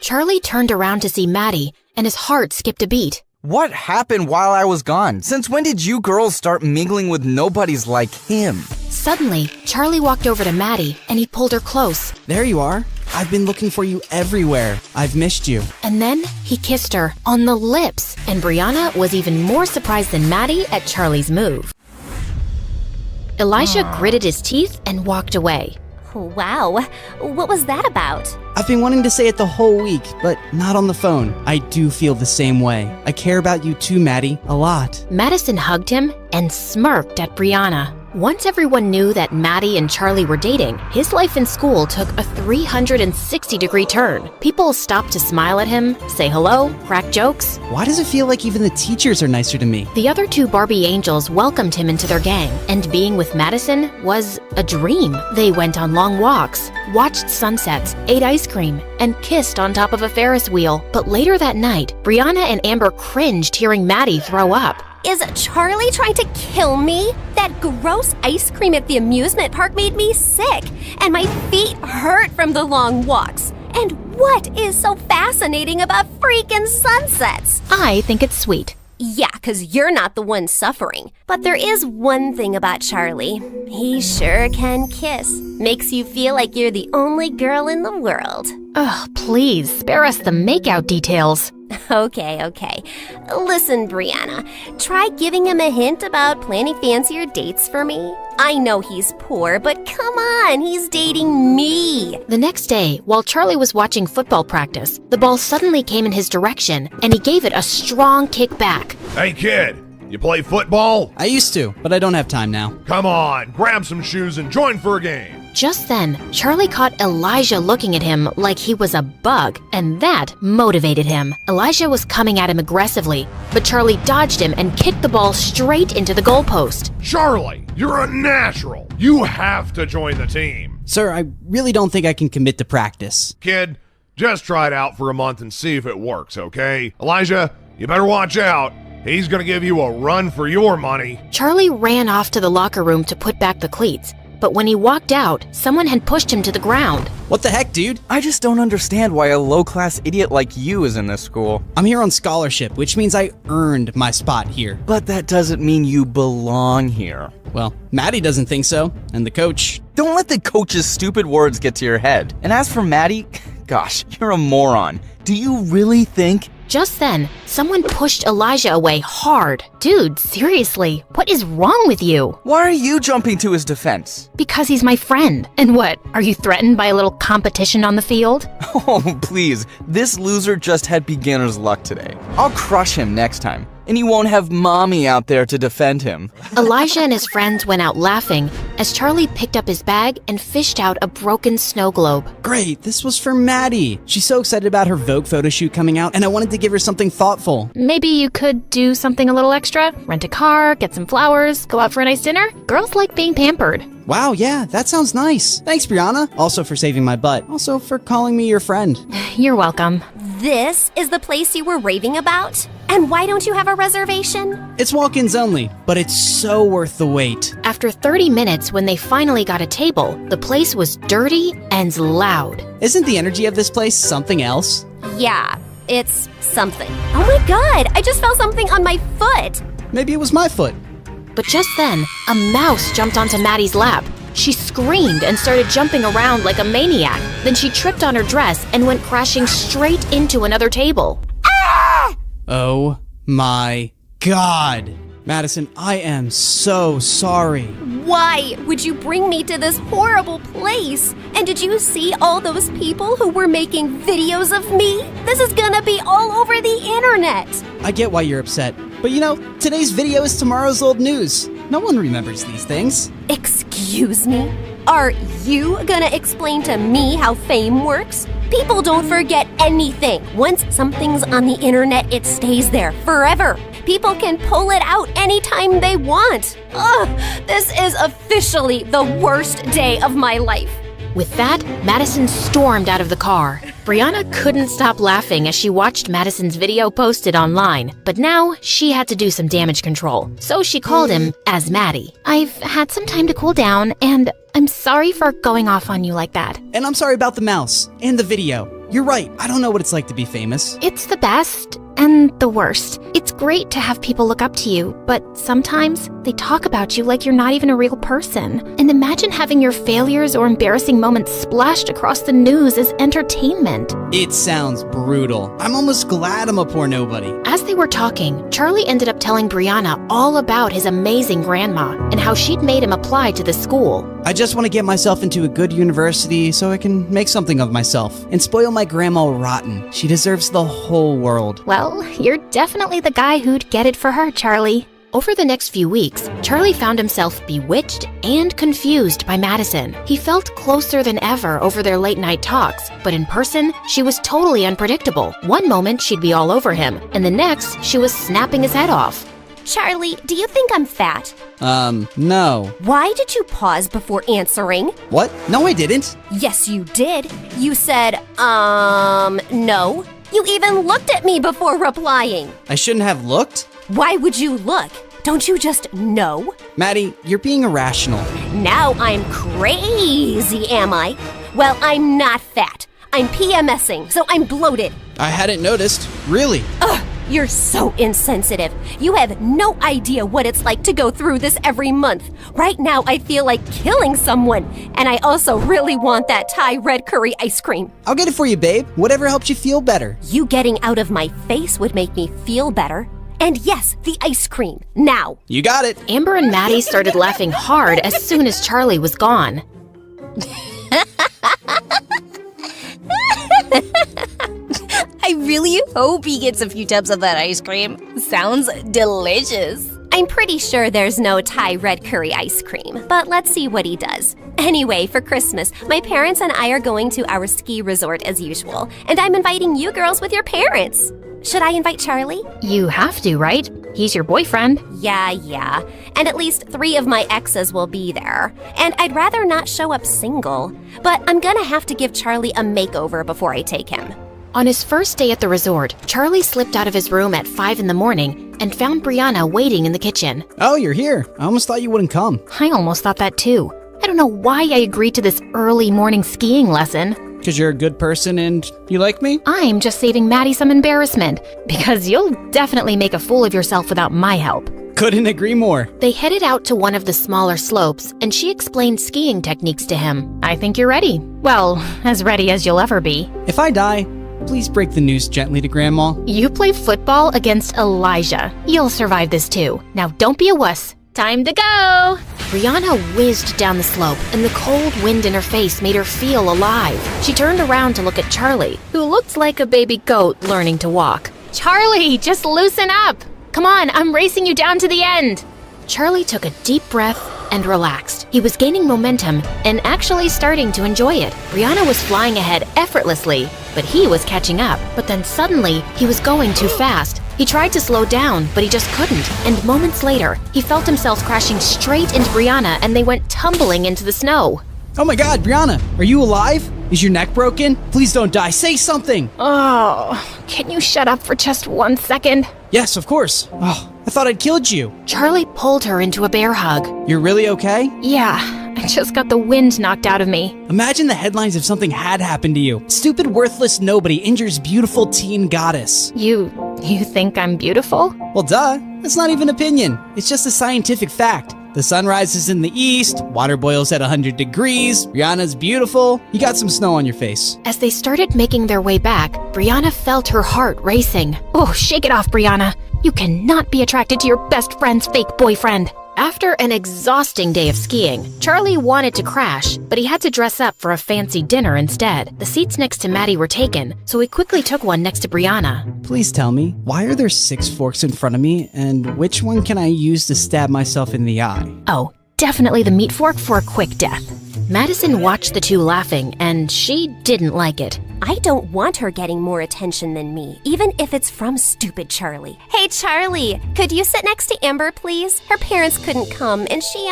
Charlie turned around to see Maddie, and his heart skipped a beat. What happened while I was gone? Since when did you girls start mingling with nobodies like him? Suddenly, Charlie walked over to Maddie, and he pulled her close. There you are. I've been looking for you everywhere. I've missed you. And then he kissed her on the lips, and Brianna was even more surprised than Maddie at Charlie's move. Elijah gritted his teeth and walked away. Wow, what was that about? I've been wanting to say it the whole week, but not on the phone. I do feel the same way. I care about you too, Maddie, a lot. Madison hugged him and smirked at Brianna. Once everyone knew that Maddie and Charlie were dating, his life in school took a 360-degree turn. People stopped to smile at him, say hello, crack jokes. Why does it feel like even the teachers are nicer to me? The other two Barbie angels welcomed him into their gang, and being with Madison was a dream. They went on long walks, watched sunsets, ate ice cream, and kissed on top of a Ferris wheel. But later that night, Brianna and Amber cringed hearing Maddie throw up. Is Charlie trying to kill me? That gross ice cream at the amusement park made me sick, and my feet hurt from the long walks. And what is so fascinating about freaking sunsets? I think it's sweet. Yeah, 'cause you're not the one suffering. But there is one thing about Charlie. He sure can kiss. Makes you feel like you're the only girl in the world. Ugh, please, spare us the makeout details. Okay. Listen, Brianna, try giving him a hint about planning fancier dates for me. I know he's poor, but come on, he's dating me. The next day, while Charlie was watching football practice, the ball suddenly came in his direction, and he gave it a strong kick back. Hey, kid, you play football? I used to, but I don't have time now. Come on, grab some shoes and join for a game. Just then, Charlie caught Elijah looking at him like he was a bug, and that motivated him. Elijah was coming at him aggressively, but Charlie dodged him and kicked the ball straight into the goalpost. Charlie, you're a natural. You have to join the team. Sir, I really don't think I can commit to practice. Kid, just try it out for a month and see if it works, okay? Elijah, you better watch out. He's gonna give you a run for your money. Charlie ran off to the locker room to put back the cleats. But when he walked out, someone had pushed him to the ground. What the heck, dude? I just don't understand why a low-class idiot like you is in this school. I'm here on scholarship, which means I earned my spot here. But that doesn't mean you belong here. Well, Maddie doesn't think so, and the coach. Don't let the coach's stupid words get to your head. And as for Maddie, gosh, you're a moron. Do you really think? Just then, someone pushed Elijah away hard. Dude, seriously, what is wrong with you? Why are you jumping to his defense? Because he's my friend. And what, are you threatened by a little competition on the field? Oh, please. This loser just had beginner's luck today. I'll crush him next time. And you won't have mommy out there to defend him. Elijah and his friends went out laughing as Charlie picked up his bag and fished out a broken snow globe. Great, this was for Maddie. She's so excited about her Vogue photo shoot coming out, and I wanted to give her something thoughtful. Maybe you could do something a little extra? Rent a car, get some flowers, go out for a nice dinner? Girls like being pampered. Wow, yeah, that sounds nice. Thanks, Brianna. Also for saving my butt. Also for calling me your friend. You're welcome. This is the place you were raving about? And why don't you have a reservation? It's walk-ins only, but it's so worth the wait. After 30 minutes, when they finally got a table, the place was dirty and loud. Isn't the energy of this place something else? Yeah, it's something. Oh my god, I just felt something on my foot. Maybe it was my foot. But just then, a mouse jumped onto Maddie's lap. She screamed and started jumping around like a maniac. Then she tripped on her dress and went crashing straight into another table. Ah! Oh my god. Madison, I am so sorry. Why would you bring me to this horrible place? And did you see all those people who were making videos of me? This is gonna be all over the internet. I get why you're upset. But you know, today's video is tomorrow's old news. No one remembers these things. Excuse me? Are you gonna explain to me how fame works? People don't forget anything. Once something's on the internet, it stays there forever. People can pull it out anytime they want. Ugh, this is officially the worst day of my life. With that, Madison stormed out of the car. Brianna couldn't stop laughing as she watched Madison's video posted online, but now she had to do some damage control, so she called him as Maddie. I've had some time to cool down, and I'm sorry for going off on you like that. And I'm sorry about the mouse and the video. You're right. I don't know what it's like to be famous. It's the best and the worst. It's great to have people look up to you, but sometimes they talk about you like you're not even a real person. And imagine having your failures or embarrassing moments splashed across the news as entertainment. It sounds brutal. I'm almost glad I'm a poor nobody. As they were talking, Charlie ended up telling Brianna all about his amazing grandma and how she'd made him apply to the school. I just want to get myself into a good university so I can make something of myself and spoil my grandma rotten. She deserves the whole world. Well, you're definitely the guy who'd get it for her, Charlie. Over the next few weeks, Charlie found himself bewitched and confused by Madison. He felt closer than ever over their late-night talks, but in person, she was totally unpredictable. One moment, she'd be all over him, and the next, she was snapping his head off. Charlie, do you think I'm fat? No. Why did you pause before answering? What? No, I didn't. Yes, you did. You said, no. You even looked at me before replying. I shouldn't have looked? Why would you look? Don't you just know? Maddie, you're being irrational. Now I'm crazy, am I? Well, I'm not fat. I'm PMSing, so I'm bloated. I hadn't noticed. Really? Ugh, you're so insensitive. You have no idea what it's like to go through this every month. Right now, I feel like killing someone. And I also really want that Thai red curry ice cream. I'll get it for you, babe. Whatever helps you feel better. You getting out of my face would make me feel better. And yes, the ice cream. Now. You got it. Amber and Maddie started laughing hard as soon as Charlie was gone. I really hope he gets a few tubs of that ice cream. Sounds delicious. I'm pretty sure there's no Thai red curry ice cream, but let's see what he does. Anyway, for Christmas, my parents and I are going to our ski resort as usual, and I'm inviting you girls with your parents. Should I invite Charlie? You have to, right? He's your boyfriend. Yeah. And at least 3 of my exes will be there. And I'd rather not show up single, but I'm gonna have to give Charlie a makeover before I take him. On his first day at the resort, Charlie slipped out of his room at 5 in the morning and found Brianna waiting in the kitchen. Oh, you're here. I almost thought you wouldn't come. I almost thought that too. I don't know why I agreed to this early morning skiing lesson. Because you're a good person and you like me? I'm just saving Maddie some embarrassment, because you'll definitely make a fool of yourself without my help. Couldn't agree more. They headed out to one of the smaller slopes, and she explained skiing techniques to him. I think you're ready. Well, as ready as you'll ever be. If I die, please break the news gently to Grandma. You play football against Elijah. You'll survive this too. Now don't be a wuss. Time to go! Brianna whizzed down the slope, and the cold wind in her face made her feel alive. She turned around to look at Charlie, who looked like a baby goat learning to walk. Charlie, just loosen up! Come on, I'm racing you down to the end! Charlie took a deep breath and relaxed. He was gaining momentum and actually starting to enjoy it. Brianna was flying ahead effortlessly, but he was catching up. But then suddenly, he was going too fast. He tried to slow down, but he just couldn't. And moments later, he felt himself crashing straight into Brianna, and they went tumbling into the snow. Oh my god, Brianna, are you alive? Is your neck broken? Please don't die. Say something. Oh, can you shut up for just 1 second? Yes, of course. Oh, I thought I'd killed you. Charlie pulled her into a bear hug. You're really okay? Yeah, I just got the wind knocked out of me. Imagine the headlines if something had happened to you. Stupid, worthless nobody injures beautiful teen goddess. You think I'm beautiful? Well, duh. That's not even opinion. It's just a scientific fact. The sun rises in the east, water boils at 100 degrees, Brianna's beautiful, you got some snow on your face. As they started making their way back, Brianna felt her heart racing. Oh, shake it off, Brianna. You cannot be attracted to your best friend's fake boyfriend. After an exhausting day of skiing, Charlie wanted to crash, but he had to dress up for a fancy dinner instead. The seats next to Maddie were taken, so he quickly took one next to Brianna. Please tell me, why are there 6 forks in front of me, and which one can I use to stab myself in the eye? Oh, definitely the meat fork for a quick death. Madison watched the two laughing, and she didn't like it. I don't want her getting more attention than me, even if it's from stupid Charlie. Hey, Charlie, could you sit next to Amber, please? Her parents couldn't come, and she,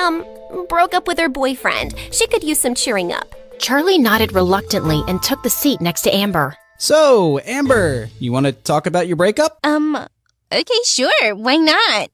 broke up with her boyfriend. She could use some cheering up. Charlie nodded reluctantly and took the seat next to Amber. So, Amber, you want to talk about your breakup? Okay, sure, why not?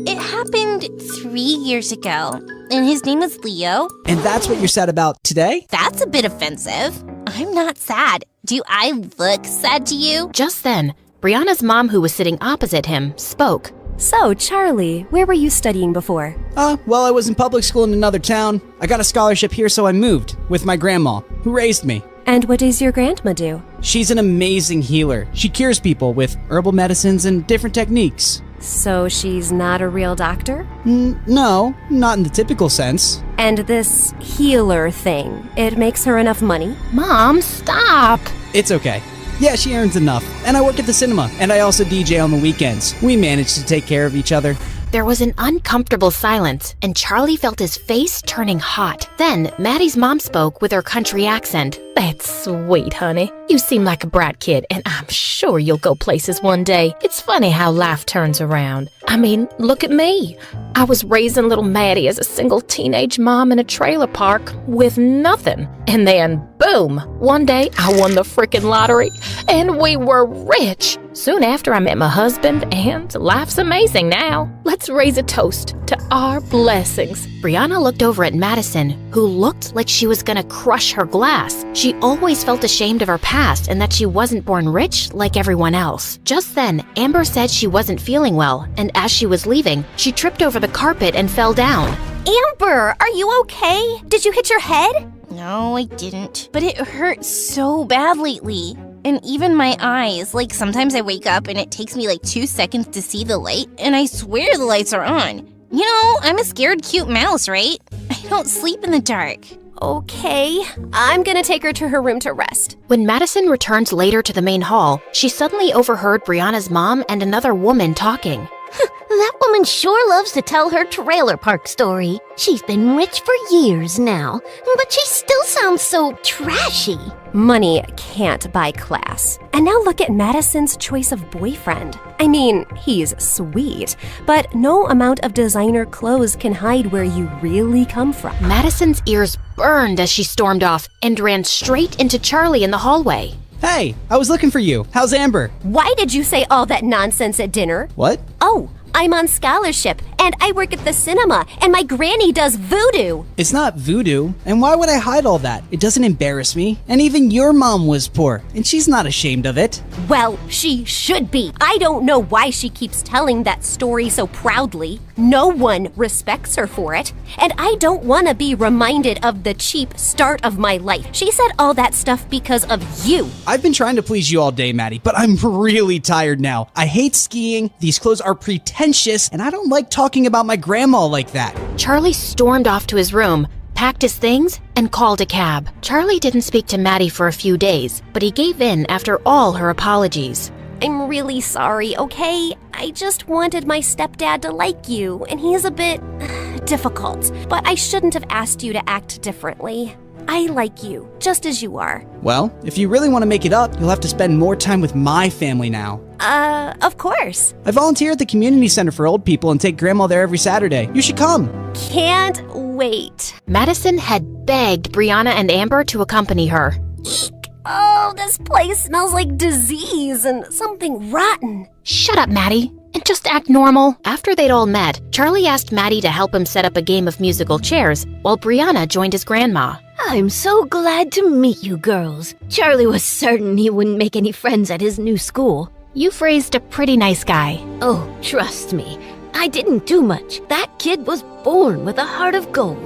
It happened 3 years ago, and his name is Leo. And that's what you're sad about today? That's a bit offensive. I'm not sad, Do I look sad to you? Just then, Brianna's mom, who was sitting opposite him, spoke. So, Charlie, where were you studying before? Well, I was in public school in another town. I got a scholarship here, so I moved with my grandma, who raised me. And what does your grandma do? She's an amazing healer. She cures people with herbal medicines and different techniques. So she's not a real doctor? No, not in the typical sense. And this healer thing, it makes her enough money? Mom, stop! It's okay. Yeah, she earns enough. And I work at the cinema, and I also DJ on the weekends. We manage to take care of each other. There was an uncomfortable silence, and Charlie felt his face turning hot. Then, Maddie's mom spoke with her country accent. That's sweet, honey. You seem like a brat kid, and I'm sure you'll go places one day. It's funny how life turns around. I mean, look at me. I was raising little Maddie as a single teenage mom in a trailer park with nothing. And then, boom, one day I won the frickin' lottery, and we were rich. Soon after, I met my husband, and life's amazing now. Let's raise a toast to our blessings. Brianna looked over at Madison, who looked like she was gonna crush her glass. She always felt ashamed of her past and that she wasn't born rich like everyone else. Just then, Amber said she wasn't feeling well, and as she was leaving, she tripped over the carpet and fell down. Amber, are you okay? Did you hit your head? No, I didn't. But it hurts so bad lately. And even my eyes, like sometimes I wake up and it takes me like 2 seconds to see the light, and I swear the lights are on. You know, I'm a scared cute mouse, right? I don't sleep in the dark. Okay, I'm gonna take her to her room to rest. When Madison returned later to the main hall, she suddenly overheard Brianna's mom and another woman talking. That woman sure loves to tell her trailer park story. She's been rich for years now, but she still sounds so trashy. Money can't buy class. And now look at Madison's choice of boyfriend. I mean, he's sweet, but no amount of designer clothes can hide where you really come from. Madison's ears burned as she stormed off and ran straight into Charlie in the hallway. Hey, I was looking for you. How's Amber? Why did you say all that nonsense at dinner? What? Oh, I'm on scholarship, and I work at the cinema, and my granny does voodoo. It's not voodoo, and why would I hide all that? It doesn't embarrass me. And even your mom was poor, and she's not ashamed of it. Well, she should be. I don't know why she keeps telling that story so proudly. No one respects her for it, and I don't want to be reminded of the cheap start of my life. She said all that stuff because of you. I've been trying to please you all day, Maddie, but I'm really tired now. I hate skiing, these clothes are pretentious, and I don't like talking about my grandma like that. Charlie stormed off to his room, packed his things, and called a cab. Charlie didn't speak to Maddie for a few days, but he gave in after all her apologies. I'm really sorry, okay? I just wanted my stepdad to like you, and he's a bit difficult. But I shouldn't have asked you to act differently. I like you, just as you are. Well, if you really want to make it up, you'll have to spend more time with my family now. Of course. I volunteer at the community center for old people and take grandma there every Saturday. You should come. Can't wait. Madison had begged Brianna and Amber to accompany her. Eek. Oh, this place smells like disease and something rotten. Shut up, Maddie, and just act normal. After they'd all met, Charlie asked Maddie to help him set up a game of musical chairs, while Brianna joined his grandma. I'm so glad to meet you girls. Charlie was certain he wouldn't make any friends at his new school. You've raised a pretty nice guy. Oh, trust me, I didn't do much. That kid was born with a heart of gold.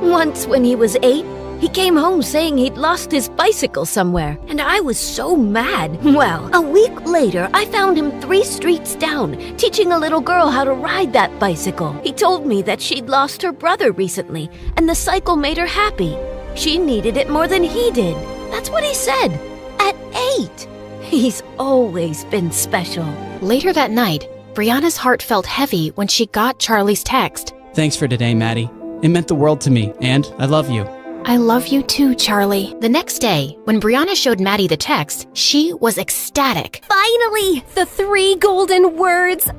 Once when he was 8, he came home saying he'd lost his bicycle somewhere, and I was so mad. Well, a week later, I found him 3 streets down, teaching a little girl how to ride that bicycle. He told me that she'd lost her brother recently, and the cycle made her happy. She needed it more than he did. That's what he said. At 8. He's always been special. Later that night, Brianna's heart felt heavy when she got Charlie's text. Thanks for today, Maddie. It meant the world to me, and I love you. I love you too, Charlie. The next day, when Brianna showed Maddie the text, she was ecstatic. Finally, the 3 golden words.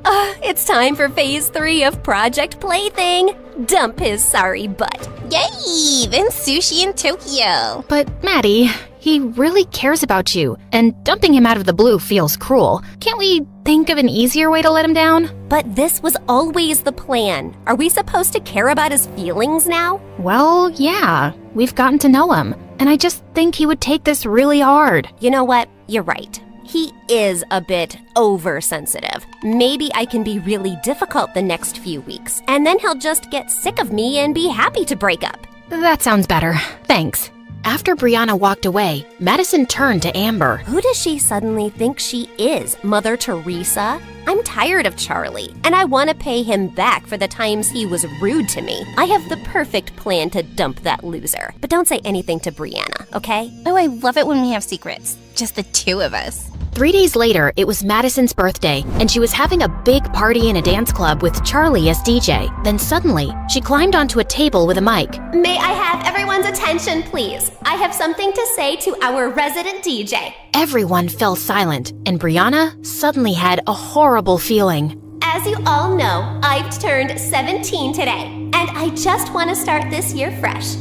It's time for phase 3 of Project Plaything. dump his sorry butt. Yay! Then sushi in Tokyo. But Maddie, he really cares about you, and dumping him out of the blue feels cruel. Can't we think of an easier way to let him down? But this was always the plan. Are we supposed to care about his feelings now? Well, yeah. We've gotten to know him, and I just think he would take this really hard. You know what? You're right. He is a bit oversensitive. Maybe I can be really difficult the next few weeks, and then he'll just get sick of me and be happy to break up. That sounds better. Thanks. After Brianna walked away, Madison turned to Amber. Who does she suddenly think she is, Mother Teresa? I'm tired of Charlie, and I want to pay him back for the times he was rude to me. I have the perfect plan to dump that loser. But don't say anything to Brianna, okay? Oh, I love it when we have secrets. Just the two of us. 3 days later, it was Madison's birthday, and she was having a big party in a dance club with Charlie as DJ. Then suddenly, she climbed onto a table with a mic. May I have everyone's attention, please? I have something to say to our resident DJ. Everyone fell silent, and Brianna suddenly had a horrible feeling. As you all know, I've turned 17 today, and I just want to start this year fresh.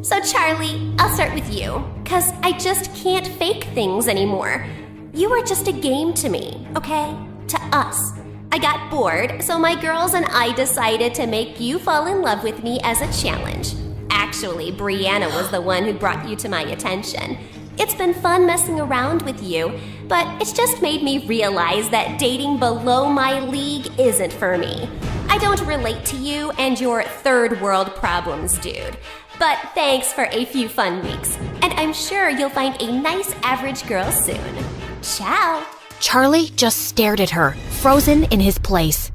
So Charlie, I'll start with you, 'cause I just can't fake things anymore. You are just a game to me, okay? To us. I got bored, so my girls and I decided to make you fall in love with me as a challenge. Actually, Brianna was the one who brought you to my attention. It's been fun messing around with you, but it's just made me realize that dating below my league isn't for me. I don't relate to you and your third world problems, dude. But thanks for a few fun weeks, and I'm sure you'll find a nice average girl soon. Ciao! Charlie just stared at her, frozen in his place.